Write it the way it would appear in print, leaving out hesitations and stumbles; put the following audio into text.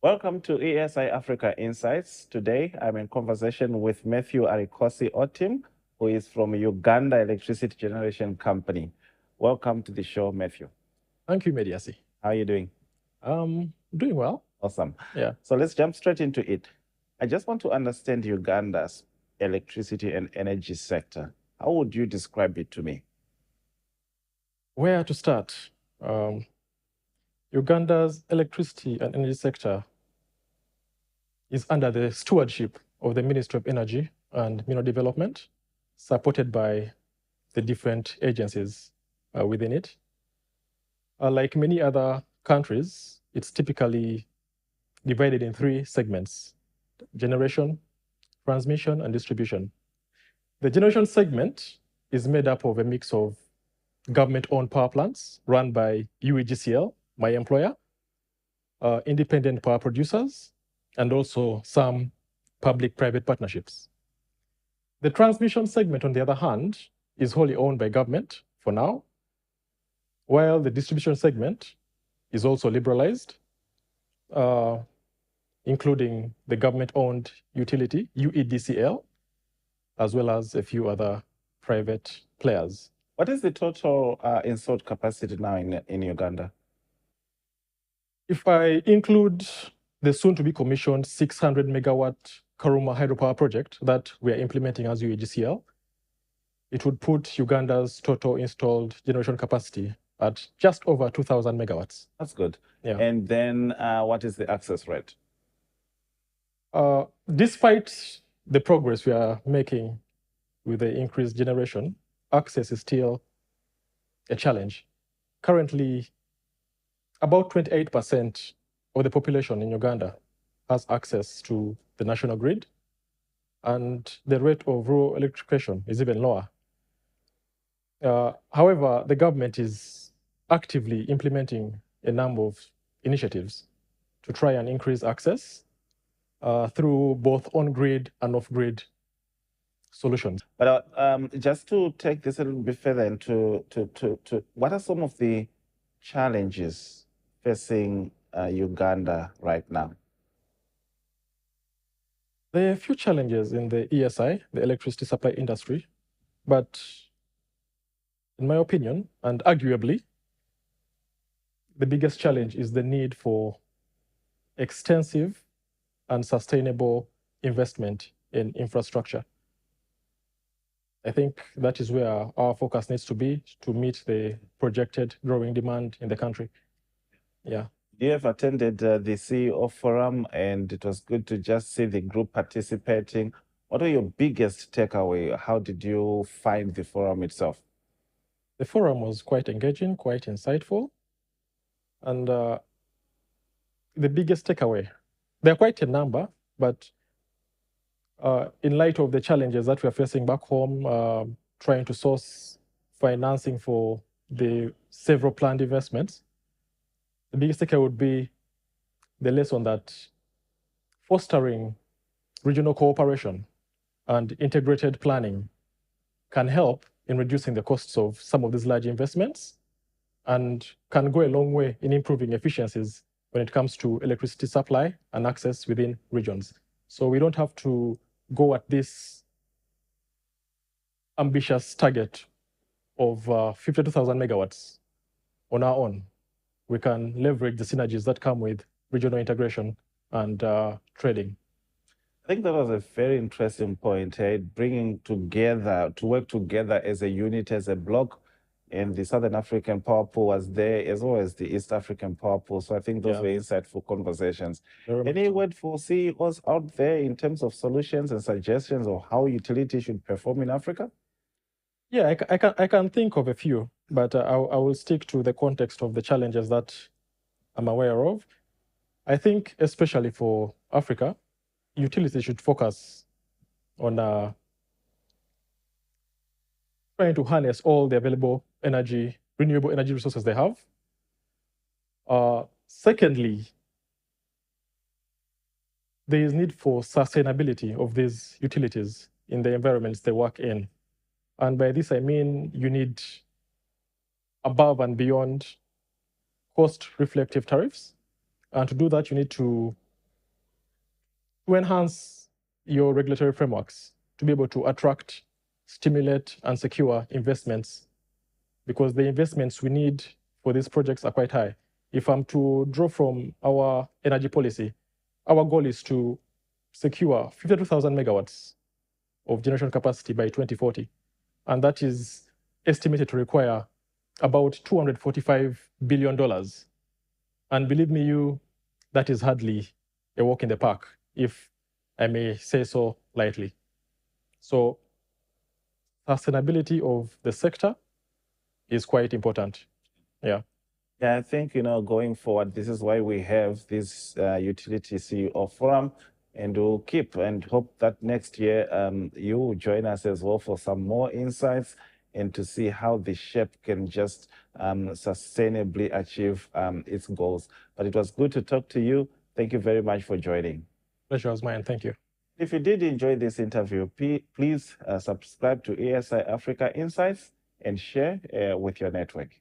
Welcome to ESI Africa Insights. Today, I'm in conversation with Matthew Arikosi Otim, who is from Uganda Electricity Generation Company. Welcome to the show, Matthew. Thank you, Mediasi. How are you doing? Doing well. Awesome. Yeah. So let's jump straight into it. I just want to understand Uganda's electricity and energy sector. How would you describe it to me? Where to start? Uganda's electricity and energy sector is under the stewardship of the Ministry of Energy and Mineral Development, supported by the different agencies within it. Like many other countries, it's typically divided in three segments: generation, transmission, and distribution. The generation segment is made up of a mix of government-owned power plants run by UEGCL, my employer, independent power producers, and also some public-private partnerships. The transmission segment, on the other hand, is wholly owned by government for now, while the distribution segment is also liberalized, including the government-owned utility, UEDCL, as well as a few other private players. What is the total installed capacity now in Uganda? If I include the soon-to-be commissioned 600 megawatt Karuma hydropower project that we are implementing as UEGCL, it would put Uganda's total installed generation capacity at just over 2,000 megawatts. That's good. Yeah. And then what is the access rate? Despite the progress we are making with the increased generation, access is still a challenge. Currently, about 28% of the population in Uganda has access to the national grid, and the rate of rural electrification is even lower. However, the government is actively implementing a number of initiatives to try and increase access through both on-grid and off-grid solutions. But just to take this a little bit further into what are some of the challenges facing Uganda right now? There are a few challenges in the ESI, the electricity supply industry, but in my opinion, and arguably, the biggest challenge is the need for extensive and sustainable investment in infrastructure. I think that is where our focus needs to be to meet the projected growing demand in the country. Yeah. You have attended the CEO forum, and it was good to just see the group participating. What are your biggest takeaway? How did you find the forum itself? The forum was quite engaging, quite insightful. And the biggest takeaway, there are quite a number, but in light of the challenges that we are facing back home, trying to source financing for the several planned investments, the biggest takeaway would be the lesson that fostering regional cooperation and integrated planning can help in reducing the costs of some of these large investments and can go a long way in improving efficiencies when it comes to electricity supply and access within regions. So we don't have to go at this ambitious target of 52,000 megawatts on our own. We can leverage the synergies that come with regional integration and trading. I think that was a very interesting point, bringing together, to work together as a unit, as a block. And the Southern African Power Pool was there, as well as the East African Power Pool. So I think those were insightful conversations. Any word for CEOs out there in terms of solutions and suggestions of how utilities should perform in Africa? Yeah, I can think of a few, but I will stick to the context of the challenges that I'm aware of. I think especially for Africa, utilities should focus on trying to harness all the available energy, renewable energy resources they have. Secondly, there is need for sustainability of these utilities in the environments they work in. And by this, I mean you need above and beyond cost-reflective tariffs. And to do that, you need to to enhance your regulatory frameworks to be able to attract, stimulate, and secure investments, because the investments we need for these projects are quite high. If I'm to draw from our energy policy, our goal is to secure 52,000 megawatts of generation capacity by 2040. And that is estimated to require about $245 billion. And believe me, that is hardly a walk in the park, if I may say so lightly. So sustainability of the sector is quite important. Yeah. Yeah, I think, going forward, this is why we have this utility CEO forum, and we'll keep and hope that next year you will join us as well for some more insights and to see how the SHEP can just sustainably achieve its goals. But it was good to talk to you. Thank you very much for joining. Pleasure was mine. Thank you. If you did enjoy this interview, please subscribe to ASI Africa Insights and share with your network.